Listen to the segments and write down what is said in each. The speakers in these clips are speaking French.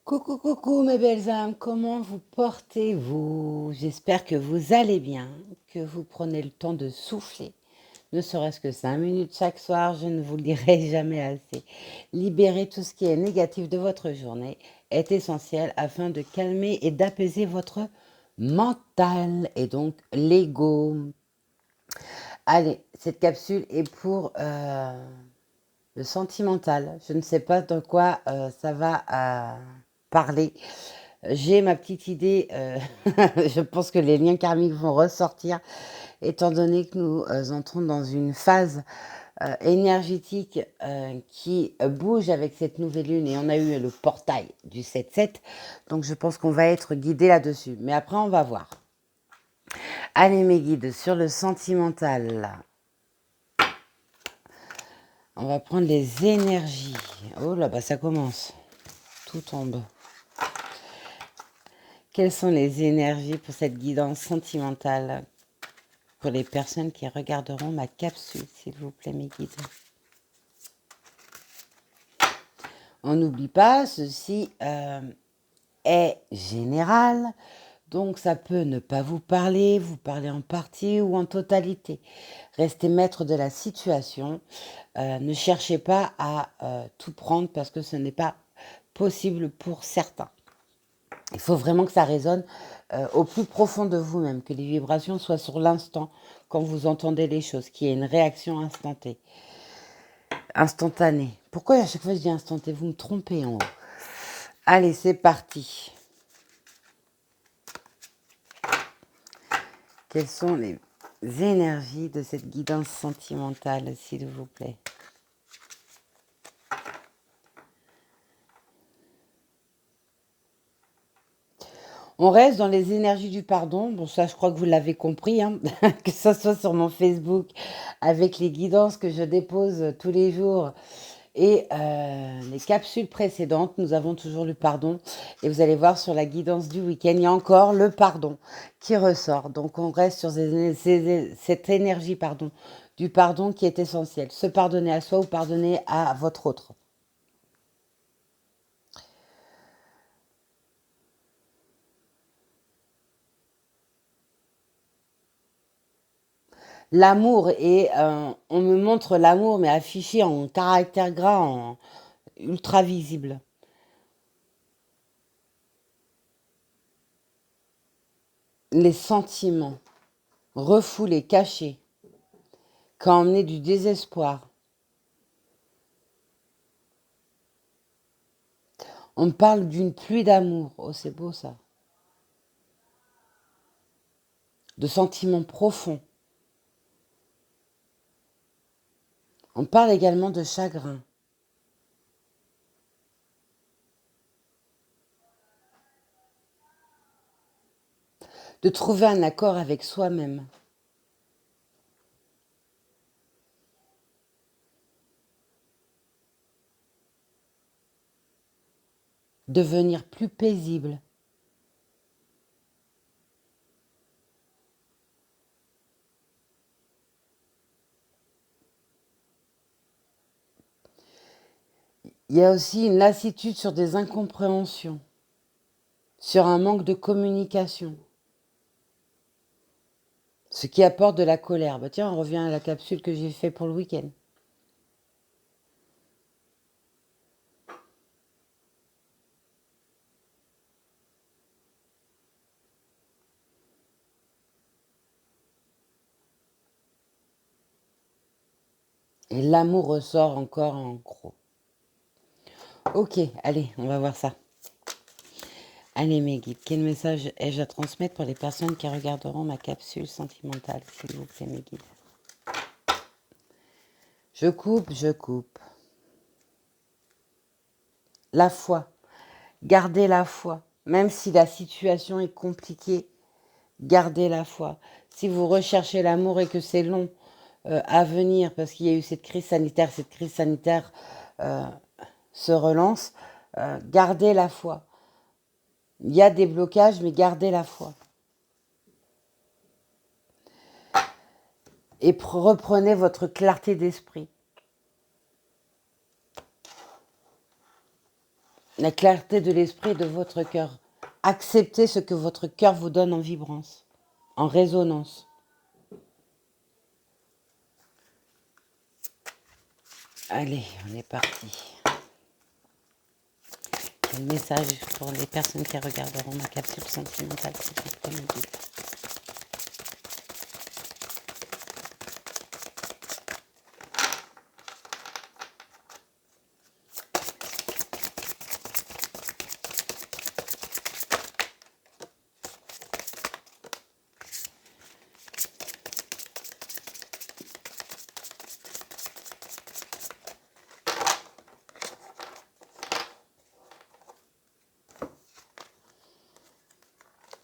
Coucou, coucou mes belles âmes, comment vous portez-vous? J'espère que vous allez bien, que vous prenez le temps de souffler, ne serait-ce que 5 minutes chaque soir, je ne vous le dirai jamais assez. Libérer tout ce qui est négatif de votre journée est essentiel afin de calmer et d'apaiser votre mental et donc l'ego. Allez, cette capsule est pour le sentimental. Je ne sais pas de quoi ça va parler. J'ai ma petite idée, je pense que les liens karmiques vont ressortir étant donné que nous, entrons dans une phase, énergétique, qui, bouge avec cette nouvelle lune et on a eu le portail du 7-7, donc je pense qu'on va être guidé là-dessus. Mais après on va voir. Allez mes guides, sur le sentimental, on va prendre les énergies. Oh là, bah ça commence, tout tombe. Quelles sont les énergies pour cette guidance sentimentale? Pour les personnes qui regarderont ma capsule, s'il vous plaît, mes guides. On n'oublie pas, ceci est général, donc ça peut ne pas vous parler en partie ou en totalité. Restez maître de la situation, ne cherchez pas à tout prendre parce que ce n'est pas possible pour certains. Il faut vraiment que ça résonne au plus profond de vous-même, que les vibrations soient sur l'instant quand vous entendez les choses, qu'il y ait une réaction instantanée. Pourquoi à chaque fois je dis instantané? Vous me trompez en haut. Allez, c'est parti. Quelles sont les énergies de cette guidance sentimentale, s'il vous plaît? On reste dans les énergies du pardon. Bon, ça, je crois que vous l'avez compris, hein, que ce soit sur mon Facebook, avec les guidances que je dépose tous les jours et les capsules précédentes, nous avons toujours le pardon. Et vous allez voir sur la guidance du week-end, il y a encore le pardon qui ressort. Donc, on reste sur cette énergie du pardon qui est essentielle. Se pardonner à soi ou pardonner à votre autre. L'amour et on me montre l'amour, mais affiché en caractère gras, en ultra visible. Les sentiments, refoulés, cachés, qui ont emmené du désespoir. On me parle d'une pluie d'amour. Oh, c'est beau ça. De sentiments profonds. On parle également de chagrin. De trouver un accord avec soi-même. Devenir plus paisible. Il y a aussi une lassitude sur des incompréhensions, sur un manque de communication, ce qui apporte de la colère. Bah tiens, on revient à la capsule que j'ai fait pour le week-end. Et l'amour ressort encore en gros. Ok, allez, on va voir ça. Allez mes guides, quel message ai-je à transmettre pour les personnes qui regarderont ma capsule sentimentale, s'il vous plaît mes guides? Je coupe, je coupe. La foi. Gardez la foi. Même si la situation est compliquée, gardez la foi. Si vous recherchez l'amour et que c'est long à venir, parce qu'il y a eu cette crise sanitaire euh, se relance, gardez la foi. Il y a des blocages, mais gardez la foi. Et reprenez votre clarté d'esprit. La clarté de l'esprit et de votre cœur. Acceptez ce que votre cœur vous donne en vibrance, en résonance. Allez, on est parti. Quel message pour les personnes qui regarderont ma capsule sentimentale, s'il vous plaît, me dites.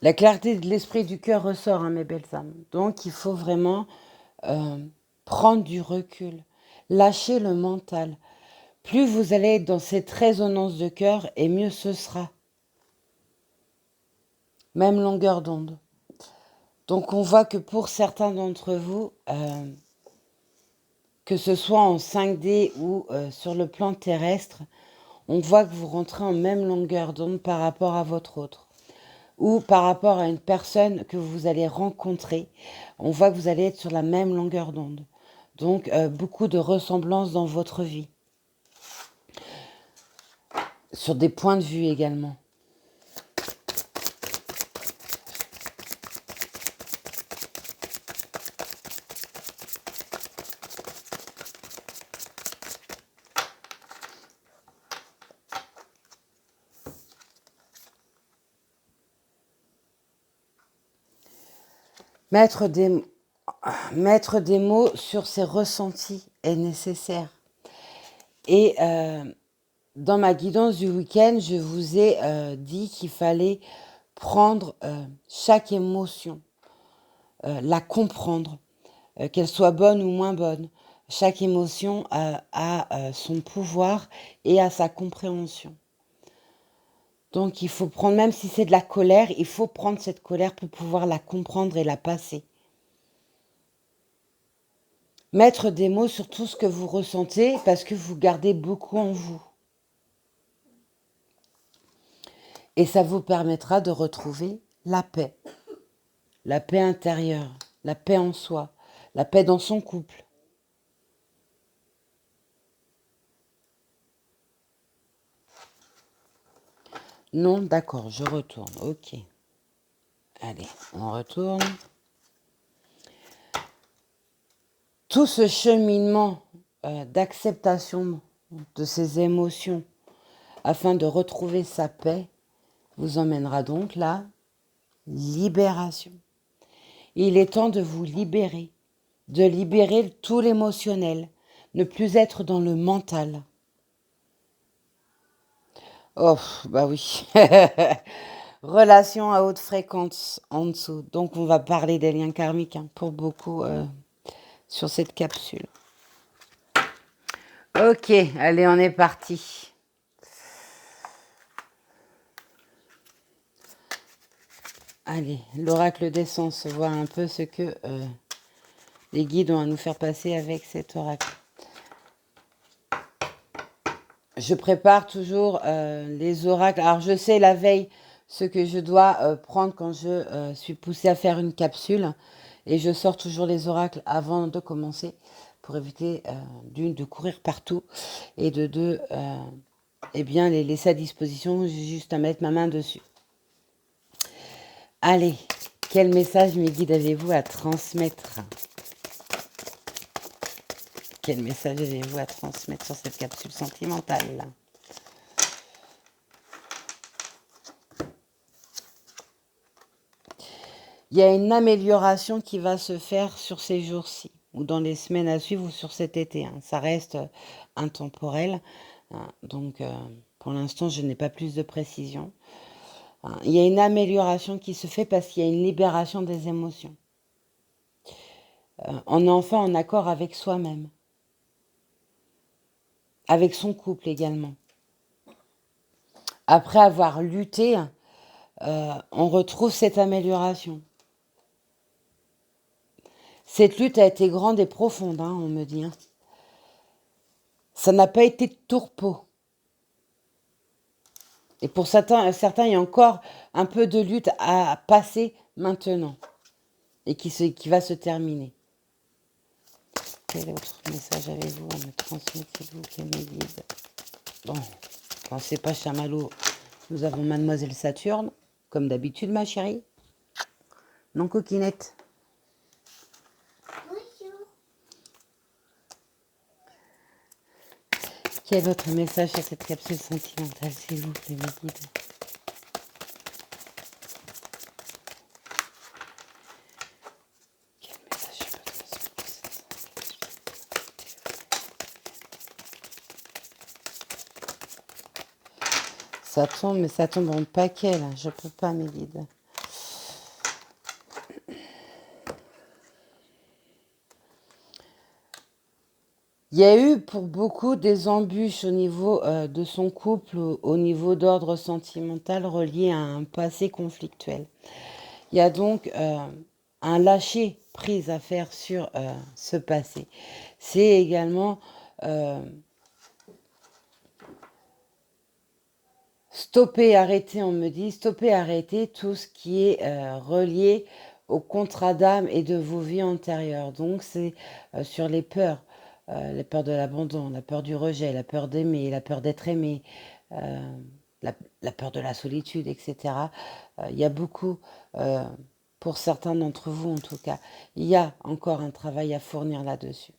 La clarté de l'esprit et du cœur ressort, hein, mes belles âmes. Donc, il faut vraiment prendre du recul, lâcher le mental. Plus vous allez être dans cette résonance de cœur, et mieux ce sera. Même longueur d'onde. Donc, on voit que pour certains d'entre vous, que ce soit en 5D ou sur le plan terrestre, on voit que vous rentrez en même longueur d'onde par rapport à votre autre. Ou par rapport à une personne que vous allez rencontrer, on voit que vous allez être sur la même longueur d'onde. Donc, beaucoup de ressemblances dans votre vie. Sur des points de vue également. Mettre des mots sur ses ressentis est nécessaire. Et dans ma guidance du week-end, je vous ai dit qu'il fallait prendre chaque émotion, la comprendre, qu'elle soit bonne ou moins bonne. Chaque émotion a son pouvoir et a sa compréhension. Donc il faut prendre, même si c'est de la colère, il faut prendre cette colère pour pouvoir la comprendre et la passer. Mettre des mots sur tout ce que vous ressentez parce que vous gardez beaucoup en vous. Et ça vous permettra de retrouver la paix intérieure, la paix en soi, la paix dans son couple. Non, d'accord, je retourne, ok. Allez, on retourne. Tout ce cheminement d'acceptation de ces émotions afin de retrouver sa paix vous emmènera donc la libération. Il est temps de vous libérer, de libérer tout l'émotionnel, ne plus être dans le mental. Oh, bah oui. Relation à haute fréquence en dessous. Donc on va parler des liens karmiques hein, pour beaucoup sur cette capsule. Ok, allez, on est parti. Allez, l'oracle des sens, voir un peu ce que les guides ont à nous faire passer avec cet oracle. Je prépare toujours les oracles. Alors, je sais la veille ce que je dois prendre quand je suis poussée à faire une capsule. Et je sors toujours les oracles avant de commencer pour éviter, d'une, de courir partout et de deux, eh bien, les laisser à disposition. J'ai juste à mettre ma main dessus. Allez, quel message, mes guides, avez-vous à transmettre ? Quel message avez-vous à transmettre sur cette capsule sentimentale ? Il y a une amélioration qui va se faire sur ces jours-ci, ou dans les semaines à suivre, ou sur cet été. Hein. Ça reste intemporel. Hein. Donc, pour l'instant, je n'ai pas plus de précision. Hein. Il y a une amélioration qui se fait parce qu'il y a une libération des émotions. On est enfin en accord avec soi-même. Avec son couple également. Après avoir lutté, on retrouve cette amélioration. Cette lutte a été grande et profonde, hein, on me dit. Hein. Ça n'a pas été de tourpeau. Et pour certains, il y a encore un peu de lutte à passer maintenant et qui va se terminer. Quel autre message avez-vous à me transmettre, s'il vous plaît, mes guides? Bon, quand c'est pas Chamallow, nous avons Mademoiselle Saturne, comme d'habitude, ma chérie. Non, coquinette? Quel autre message sur cette capsule sentimentale, s'il vous plaît, mes guides? Quel message je peux transmettre pour ça tombe, mais ça tombe en paquet, là. Je peux pas, mes guides. Il y a eu pour beaucoup des embûches au niveau de son couple, au niveau d'ordre sentimental relié à un passé conflictuel. Il y a donc un lâcher prise à faire sur ce passé. C'est également stopper, arrêter, on me dit, stopper, arrêter tout ce qui est relié au contrat d'âme et de vos vies antérieures. Donc c'est sur les peurs de l'abandon, la peur du rejet, la peur d'aimer, la peur d'être aimé, la peur de la solitude, etc. Il y a beaucoup, pour certains d'entre vous en tout cas, il y a encore un travail à fournir là-dessus.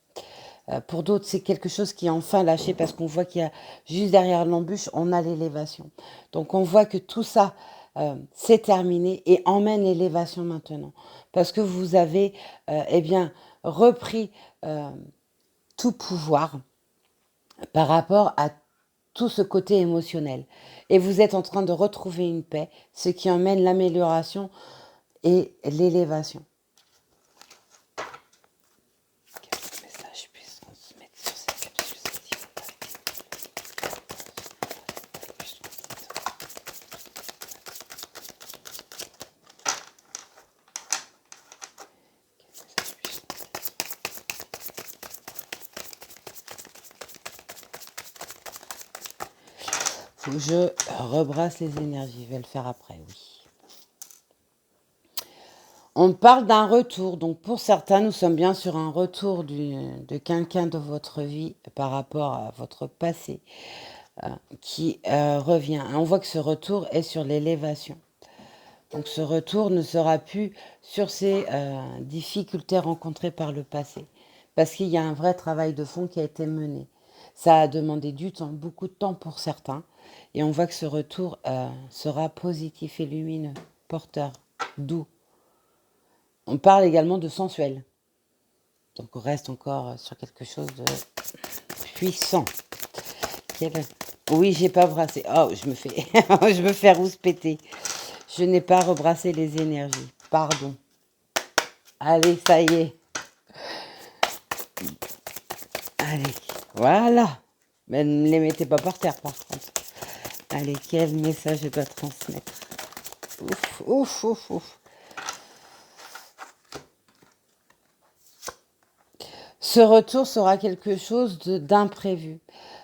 Pour d'autres, c'est quelque chose qui est enfin lâché parce qu'on voit qu'il y a juste derrière l'embûche, on a l'élévation. Donc on voit que tout ça, c'est terminé et emmène l'élévation maintenant. Parce que vous avez eh bien, repris tout pouvoir par rapport à tout ce côté émotionnel. Et vous êtes en train de retrouver une paix, ce qui emmène l'amélioration et l'élévation. Quel message puissant se mettre sur cette capsule sentimentale? Faut que je rebrasse les énergies. Je vais le faire après, oui. On parle d'un retour. Donc pour certains, nous sommes bien sur un retour de quelqu'un de votre vie par rapport à votre passé qui revient. On voit que ce retour est sur l'élévation. Donc ce retour ne sera plus sur ces difficultés rencontrées par le passé. Parce qu'il y a un vrai travail de fond qui a été mené. Ça a demandé du temps, beaucoup de temps pour certains. Et on voit que ce retour sera positif et lumineux, porteur, doux. On parle également de sensuel. Donc on reste encore sur quelque chose de puissant. Oui, j'ai pas brassé. Oh, je me fais, je me fais rouspéter. Je n'ai pas rebrassé les énergies. Pardon. Allez, ça y est. Allez, voilà. Mais ne les mettez pas par terre, par contre. Allez, quel message je dois transmettre? Ouf, ouf, ouf, ouf. Ce retour sera quelque chose d'imprévu.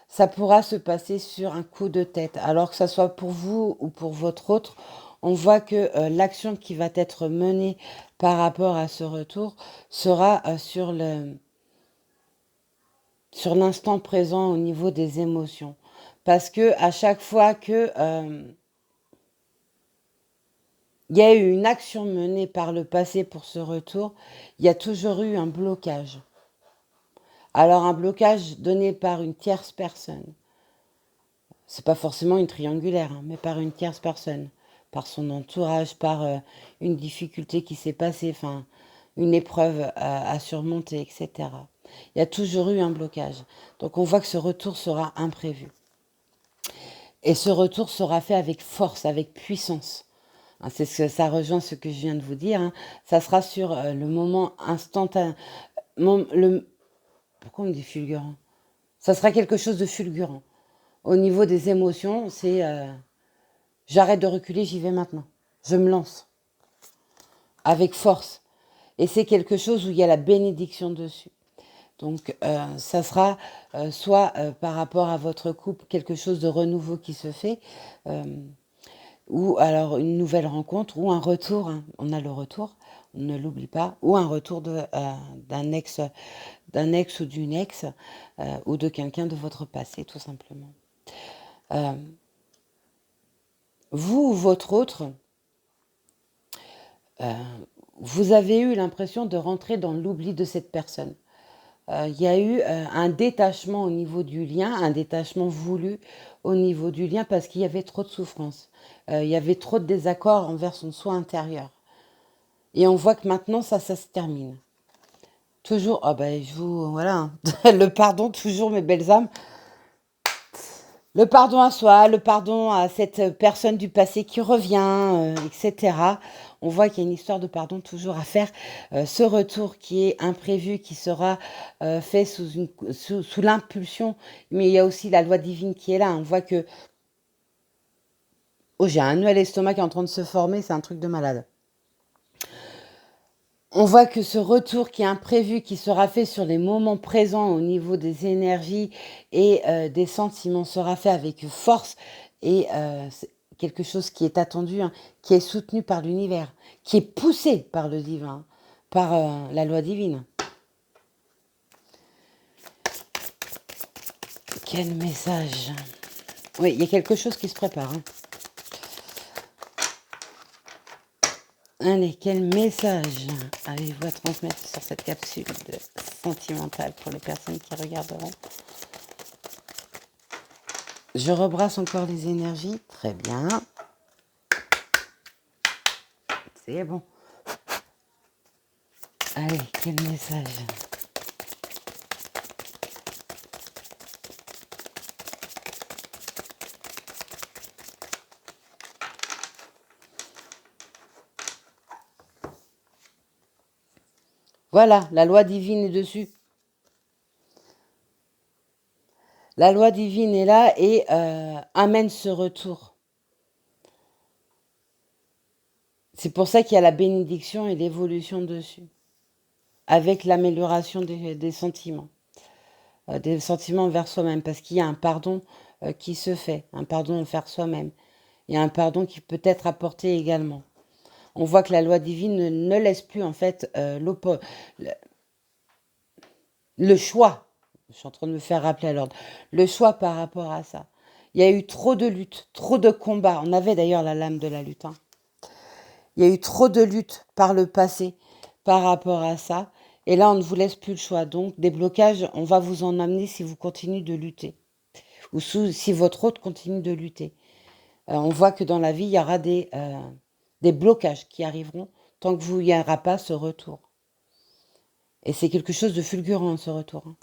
Ça pourra se passer sur un coup de tête. Alors que ça soit pour vous ou pour votre autre, on voit que l'action qui va être menée par rapport à ce retour sera sur l'instant présent au niveau des émotions. Parce que à chaque fois que il y a eu une action menée par le passé pour ce retour, il y a toujours eu un blocage. Alors un blocage donné par une tierce personne. C'est pas forcément une triangulaire, hein, mais par une tierce personne, par son entourage, par une difficulté qui s'est passée, enfin une épreuve à surmonter, etc. Il y a toujours eu un blocage. Donc on voit que ce retour sera imprévu. Et ce retour sera fait avec force, avec puissance. Hein, ça rejoint ce que je viens de vous dire. Hein. Ça sera sur le moment instantané. Pourquoi on me dit fulgurant? Ça sera quelque chose de fulgurant. Au niveau des émotions, c'est j'arrête de reculer, j'y vais maintenant. Je me lance. Avec force. Et c'est quelque chose où il y a la bénédiction dessus. Donc, ça sera soit par rapport à votre couple, quelque chose de renouveau qui se fait, euh, ou alors une nouvelle rencontre, ou un retour, hein. On a le retour, on ne l'oublie pas, ou un retour d'un ex ou d'une ex, ou de quelqu'un de votre passé, tout simplement. Euh, vous ou votre autre, euh, vous avez eu l'impression de rentrer dans l'oubli de cette personne. Il y a eu un détachement au niveau du lien, un détachement voulu au niveau du lien parce qu'il y avait trop de souffrance. Il y avait trop de désaccords envers son soi intérieur. Et on voit que maintenant, ça se termine. Toujours, ah ben, je vous, voilà, hein. Le pardon, toujours, mes belles âmes. Le pardon à soi, le pardon à cette personne du passé qui revient, etc. On voit qu'il y a une histoire de pardon toujours à faire. Ce retour qui est imprévu, qui sera fait sous l'impulsion, mais il y a aussi la loi divine qui est là. On voit que... Oh, j'ai un nœud à l'estomac qui est en train de se former, c'est un truc de malade. On voit que ce retour qui est imprévu, qui sera fait sur les moments présents au niveau des énergies et des sentiments, sera fait avec force et c'est quelque chose qui est attendu, hein, qui est soutenu par l'univers, qui est poussé par le divin, par la loi divine. Quel message! Oui, il y a quelque chose qui se prépare, hein. Allez, quel message avez-vous à transmettre sur cette capsule sentimentale pour les personnes qui regarderont? Je rebrasse encore les énergies. Très bien. C'est bon. Allez, quel message? Voilà, la loi divine est dessus. La loi divine est là et amène ce retour. C'est pour ça qu'il y a la bénédiction et l'évolution dessus. Avec l'amélioration des sentiments. Des sentiments envers soi-même. Parce qu'il y a un pardon qui se fait. Un pardon envers soi-même. Il y a un pardon qui peut être apporté également. On voit que la loi divine ne laisse plus en fait le choix. Je suis en train de me faire rappeler à l'ordre. Le choix par rapport à ça. Il y a eu trop de luttes, trop de combats. On avait d'ailleurs la lame de la lutte, hein. Il y a eu trop de luttes par le passé par rapport à ça. Et là, on ne vous laisse plus le choix. Donc, des blocages, on va vous en amener si vous continuez de lutter. Ou si votre hôte continue de lutter. On voit que dans la vie, il y aura des blocages qui arriveront tant que vous n'y aura pas ce retour. Et c'est quelque chose de fulgurant, ce retour, hein.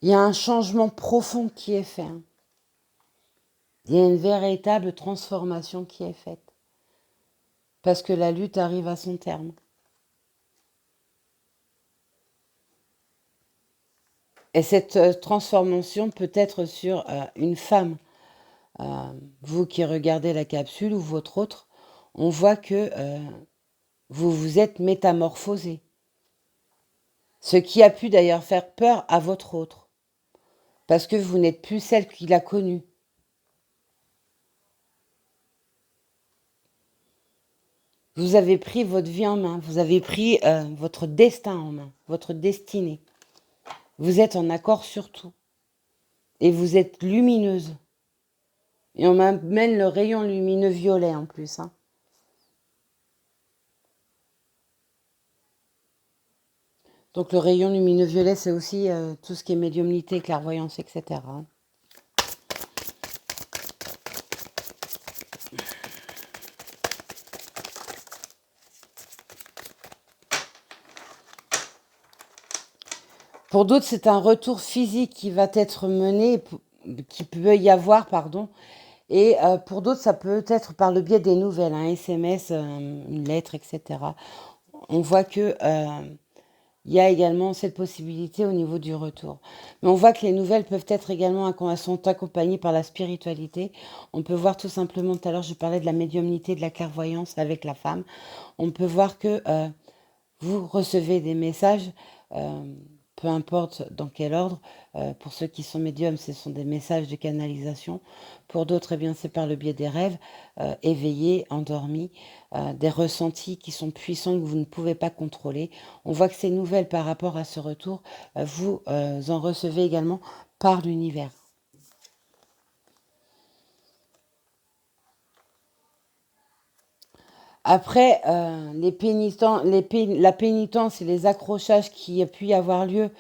Il y a un changement profond qui est fait, hein. Il y a une véritable transformation qui est faite. Parce que la lutte arrive à son terme. Et cette transformation peut être sur une femme. Vous qui regardez la capsule ou votre autre, on voit que vous vous êtes métamorphosé. Ce qui a pu d'ailleurs faire peur à votre autre. Parce que vous n'êtes plus celle qu'il a connue. Vous avez pris votre vie en main, vous avez pris votre destin en main, votre destinée. Vous êtes en accord sur tout. Et vous êtes lumineuse. Et on m'amène le rayon lumineux violet en plus, hein. Donc le rayon lumineux violet, c'est aussi tout ce qui est médiumnité, clairvoyance, etc. Pour d'autres, c'est un retour physique qui va être mené. qui peut y avoir, pardon. Et pour d'autres, ça peut être par le biais des nouvelles, un SMS, une lettre, etc. On voit que il y a également cette possibilité au niveau du retour. Mais on voit que les nouvelles peuvent être également sont accompagnées par la spiritualité. On peut voir tout simplement, tout à l'heure, je parlais de la médiumnité, de la clairvoyance avec la femme. On peut voir que vous recevez des messages, euh, peu importe dans quel ordre. Pour ceux qui sont médiums, ce sont des messages de canalisation. Pour d'autres, eh bien, c'est par le biais des rêves, éveillés, endormis, des ressentis qui sont puissants que vous ne pouvez pas contrôler. On voit que ces nouvelles par rapport à ce retour, vous en recevez également par l'univers. Après, la pénitence et les accrochages qui a pu y avoir lieu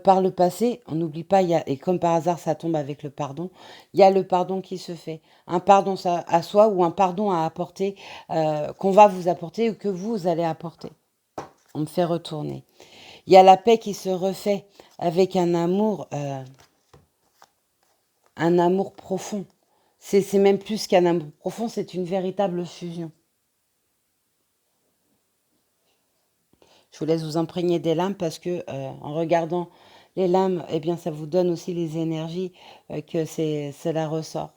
par le passé, on n'oublie pas, et comme par hasard ça tombe avec le pardon, il y a le pardon qui se fait. Un pardon à soi ou un pardon à apporter, qu'on va vous apporter ou que vous allez apporter. On me fait retourner. Il y a la paix qui se refait avec un amour profond. C'est même plus qu'un amour profond, c'est une véritable fusion. Je vous laisse vous imprégner des lames parce que en regardant les lames, eh bien, ça vous donne aussi les énergies que cela ressort.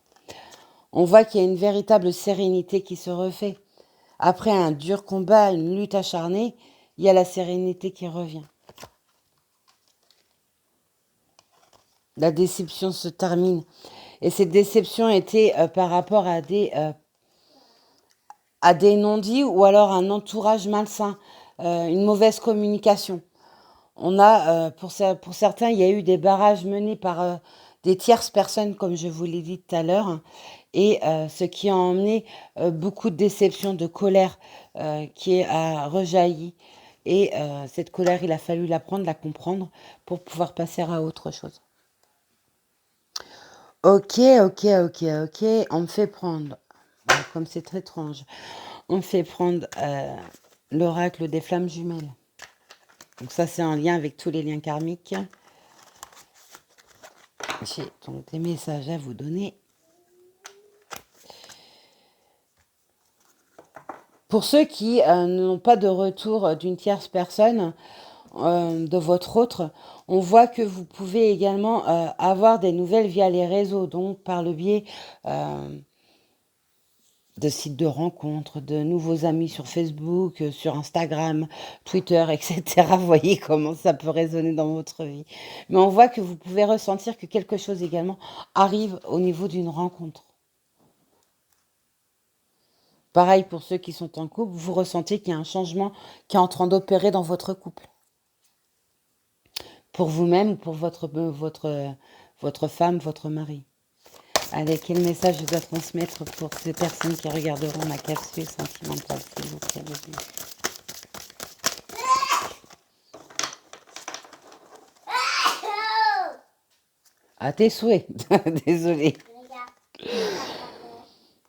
On voit qu'il y a une véritable sérénité qui se refait. Après un dur combat, une lutte acharnée, il y a la sérénité qui revient. La déception se termine. Et cette déception était par rapport à des non-dits ou alors un entourage malsain, une mauvaise communication. On a, pour certains, il y a eu des barrages menés par des tierces personnes, comme je vous l'ai dit tout à l'heure, hein, et ce qui a emmené beaucoup de déception, de colère qui a rejailli. Et cette colère, il a fallu la prendre, la comprendre pour pouvoir passer à autre chose. Ok, ok, ok, ok. On me fait prendre, comme c'est très étrange, on me fait prendre l'oracle des flammes jumelles. Donc ça, c'est en lien avec tous les liens karmiques. J'ai donc des messages à vous donner. Pour ceux qui n'ont pas de retour d'une tierce personne, de votre autre, on voit que vous pouvez également avoir des nouvelles via les réseaux, donc par le biais de sites de rencontres, de nouveaux amis sur Facebook, sur Instagram, Twitter, etc. Vous voyez comment ça peut résonner dans votre vie. Mais on voit que vous pouvez ressentir que quelque chose également arrive au niveau d'une rencontre. Pareil pour ceux qui sont en couple, vous ressentez qu'il y a un changement qui est en train d'opérer dans votre couple. Pour vous-même ou pour votre femme, votre mari. Allez, quel message je dois transmettre pour ces personnes qui regarderont ma capsule sentimentale, s'il vous plaît. À tes souhaits. Désolée.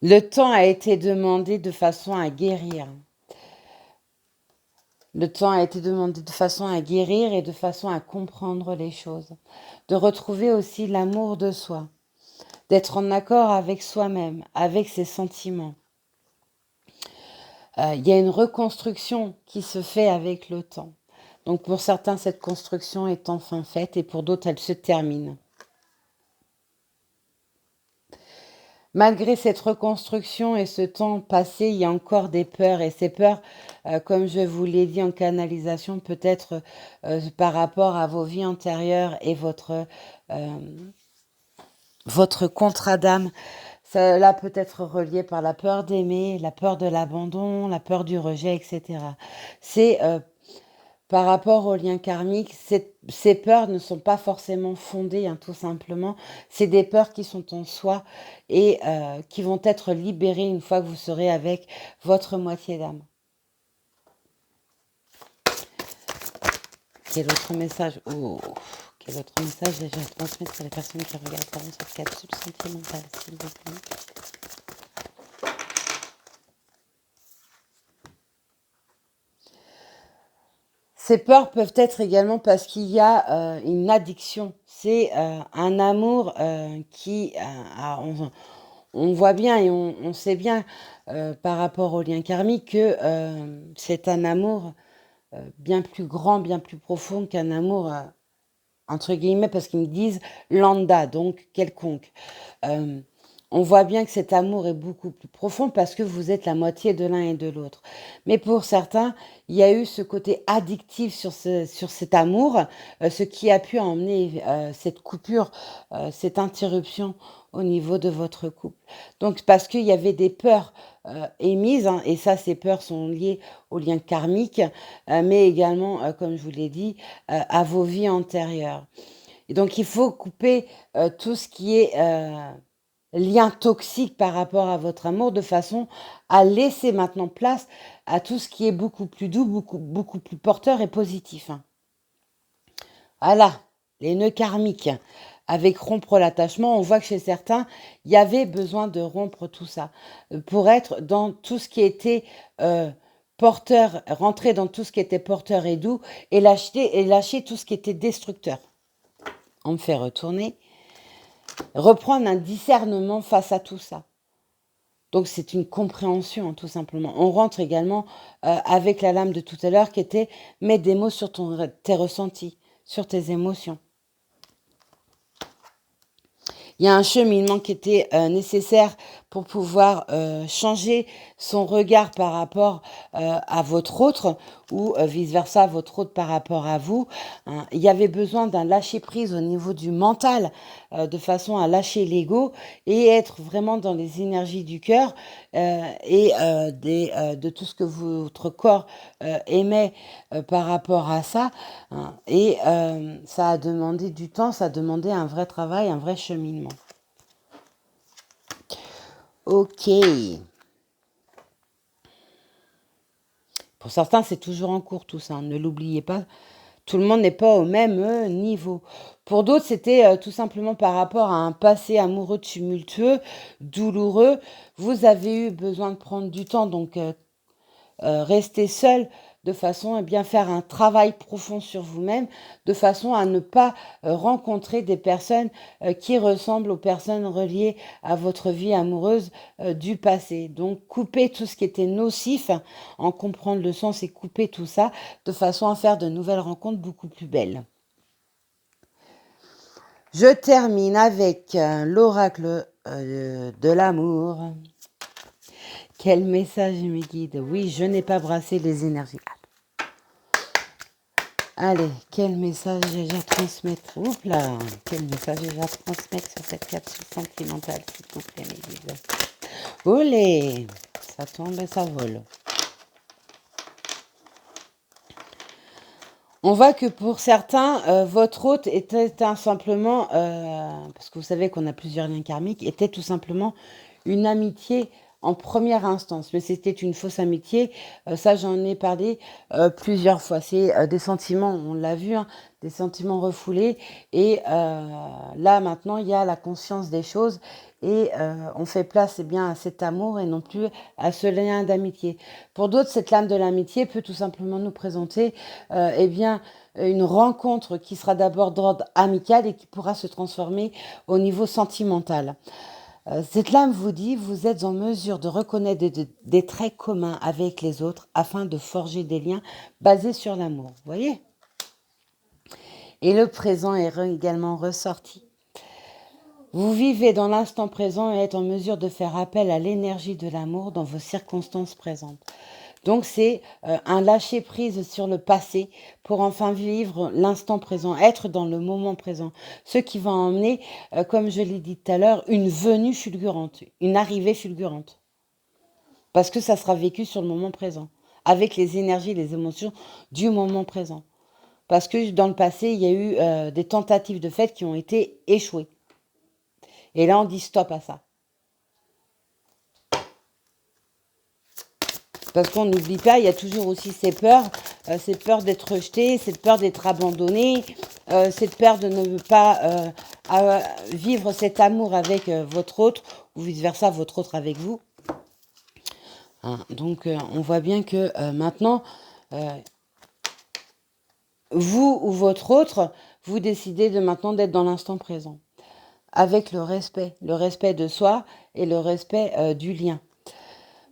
Le temps a été demandé de façon à guérir. Le temps a été demandé de façon à guérir et de façon à comprendre les choses. De retrouver aussi l'amour de soi. D'être en accord avec soi-même, avec ses sentiments. Il y a une reconstruction qui se fait avec le temps. Donc pour certains, cette construction est enfin faite et pour d'autres, elle se termine. Malgré cette reconstruction et ce temps passé, il y a encore des peurs. Et ces peurs, comme je vous l'ai dit en canalisation, peut-être par rapport à vos vies antérieures et votre contrat d'âme. Cela peut être relié par la peur d'aimer, la peur de l'abandon, la peur du rejet, etc. C'est par rapport aux liens karmiques, ces peurs ne sont pas forcément fondées, hein, tout simplement. C'est des peurs qui sont en soi et qui vont être libérées une fois que vous serez avec votre moitié d'âme. Quel autre message quel autre message j'ai à transmettre pour les personnes qui regarderont cette capsule sentimentale, s'il vous plaît? Ces peurs peuvent être également parce qu'il y a une addiction. C'est un amour qui, on voit bien et on sait bien par rapport au lien karmique que c'est un amour bien plus grand, bien plus profond qu'un amour, entre guillemets, parce qu'ils me disent lambda, donc quelconque. Euh, on voit bien que cet amour est beaucoup plus profond parce que vous êtes la moitié de l'un et de l'autre. Mais pour certains, il y a eu ce côté addictif sur cet amour, ce qui a pu emmener cette coupure, cette interruption au niveau de votre couple. Donc parce qu'il y avait des peurs émises, hein, et ça, ces peurs sont liées au lien karmique, mais également, comme je vous l'ai dit, à vos vies antérieures. Et donc il faut couper tout ce qui est lien toxique par rapport à votre amour, de façon à laisser maintenant place à tout ce qui est beaucoup plus doux, beaucoup plus porteur et positif, hein. Voilà, les nœuds karmiques. Avec rompre l'attachement, on voit que chez certains, il y avait besoin de rompre tout ça pour être dans tout ce qui était porteur, rentrer dans tout ce qui était porteur et doux et lâcher tout ce qui était destructeur. On me fait retourner. Reprendre un discernement face à tout ça. Donc c'est une compréhension, tout simplement. On rentre également avec la lame de tout à l'heure qui était « mets des mots sur tes ressentis, sur tes émotions ». Il y a un cheminement qui était nécessaire pour pouvoir changer son regard par rapport à votre autre ou vice-versa, votre autre par rapport à vous, hein. Il y avait besoin d'un lâcher-prise au niveau du mental, de façon à lâcher l'ego et être vraiment dans les énergies du cœur et de tout ce que votre corps émet par rapport à ça, hein. Et ça a demandé du temps, ça a demandé un vrai travail, un vrai cheminement. Ok. Pour certains, c'est toujours en cours tout ça, hein, ne l'oubliez pas. Tout le monde n'est pas au même niveau. Pour d'autres, c'était tout simplement par rapport à un passé amoureux tumultueux, douloureux. Vous avez eu besoin de prendre du temps, donc rester seul de façon à bien faire un travail profond sur vous-même, de façon à ne pas rencontrer des personnes qui ressemblent aux personnes reliées à votre vie amoureuse du passé. Donc couper tout ce qui était nocif, en comprendre le sens et couper tout ça, de façon à faire de nouvelles rencontres beaucoup plus belles. Je termine avec l'oracle de l'amour. Quel message me guide? Oui, je n'ai pas brassé les énergies. Allez, quel message j'ai à transmettre? Oups là, quel message j'ai à transmettre sur cette capsule sentimentale, s'il vous plaît, mes guides? Olé, ça tombe et ça vole. On voit que pour certains, votre hôte était simplement, parce que vous savez qu'on a plusieurs liens karmiques, était tout simplement une amitié en première instance, mais c'était une fausse amitié. Ça, j'en ai parlé plusieurs fois. C'est des sentiments, on l'a vu, hein, des sentiments refoulés. Et là, maintenant, il y a la conscience des choses et on fait place bien à cet amour et non plus à ce lien d'amitié. Pour d'autres, cette lame de l'amitié peut tout simplement nous présenter eh bien, une rencontre qui sera d'abord d'ordre amical et qui pourra se transformer au niveau sentimental. Cette lame vous dit, vous êtes en mesure de reconnaître des traits communs avec les autres afin de forger des liens basés sur l'amour. Vous voyez? Et le présent est également ressorti. Vous vivez dans l'instant présent et êtes en mesure de faire appel à l'énergie de l'amour dans vos circonstances présentes. Donc c'est un lâcher-prise sur le passé pour enfin vivre l'instant présent, être dans le moment présent. Ce qui va emmener, comme je l'ai dit tout à l'heure, une venue fulgurante, une arrivée fulgurante. Parce que ça sera vécu sur le moment présent, avec les énergies, les émotions du moment présent. Parce que dans le passé, il y a eu des tentatives de fête qui ont été échouées. Et là, on dit stop à ça. Parce qu'on n'oublie pas, il y a toujours aussi ces peurs d'être rejeté, cette peur d'être abandonné, cette peur de ne pas vivre cet amour avec votre autre, ou vice-versa, votre autre avec vous. Hein, donc, on voit bien que maintenant, vous ou votre autre, vous décidez de maintenant d'être dans l'instant présent, avec le respect de soi et le respect du lien.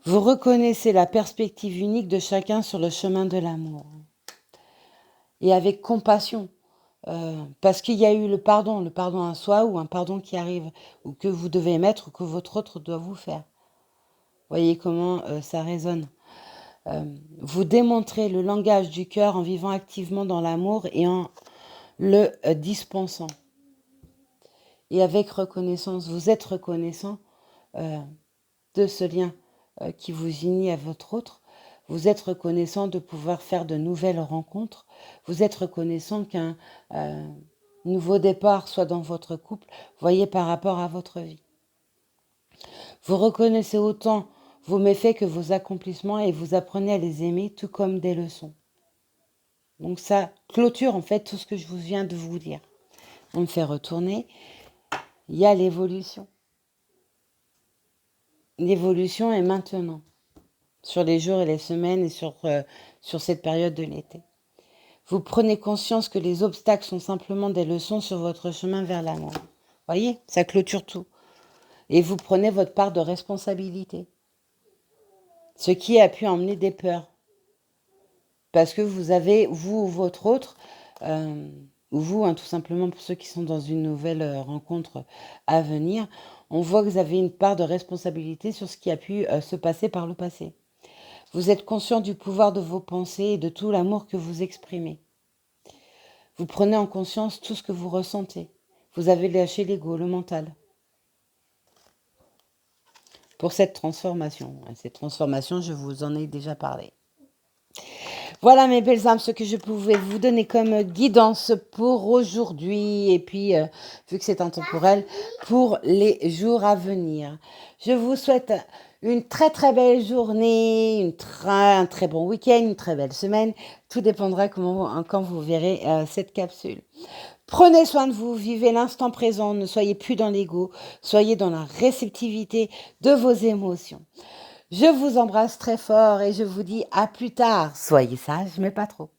Vous reconnaissez la perspective unique de chacun sur le chemin de l'amour. Et avec compassion, parce qu'il y a eu le pardon à soi ou un pardon qui arrive, ou que vous devez mettre, ou que votre autre doit vous faire. Voyez comment ça résonne. Vous démontrez le langage du cœur en vivant activement dans l'amour et en le dispensant. Et avec reconnaissance, vous êtes reconnaissant de ce lien qui vous unit à votre autre. Vous êtes reconnaissant de pouvoir faire de nouvelles rencontres. Vous êtes reconnaissant qu'un nouveau départ soit dans votre couple, voyez, par rapport à votre vie. Vous reconnaissez autant vos méfaits que vos accomplissements et vous apprenez à les aimer tout comme des leçons. Donc ça clôture en fait tout ce que je vous viens de vous dire. On me fait retourner. Il y a l'évolution. L'évolution est maintenant, sur les jours et les semaines et sur cette période de l'été. Vous prenez conscience que les obstacles sont simplement des leçons sur votre chemin vers l'amour. Voyez, ça clôture tout. Et vous prenez votre part de responsabilité. Ce qui a pu emmener des peurs. Parce que vous avez, vous ou votre autre, ou vous, tout simplement pour ceux qui sont dans une nouvelle rencontre à venir, on voit que vous avez une part de responsabilité sur ce qui a pu se passer par le passé. Vous êtes conscient du pouvoir de vos pensées et de tout l'amour que vous exprimez. Vous prenez en conscience tout ce que vous ressentez. Vous avez lâché l'ego, le mental. Pour cette transformation. Cette transformation, je vous en ai déjà parlé. Voilà mes belles âmes, ce que je pouvais vous donner comme guidance pour aujourd'hui et puis, vu que c'est intemporel, pour les jours à venir. Je vous souhaite une très très belle journée, un très bon week-end, une très belle semaine. Tout dépendra quand vous verrez cette capsule. Prenez soin de vous, vivez l'instant présent, ne soyez plus dans l'ego, soyez dans la réceptivité de vos émotions. Je vous embrasse très fort et je vous dis à plus tard. Soyez sages, mais pas trop.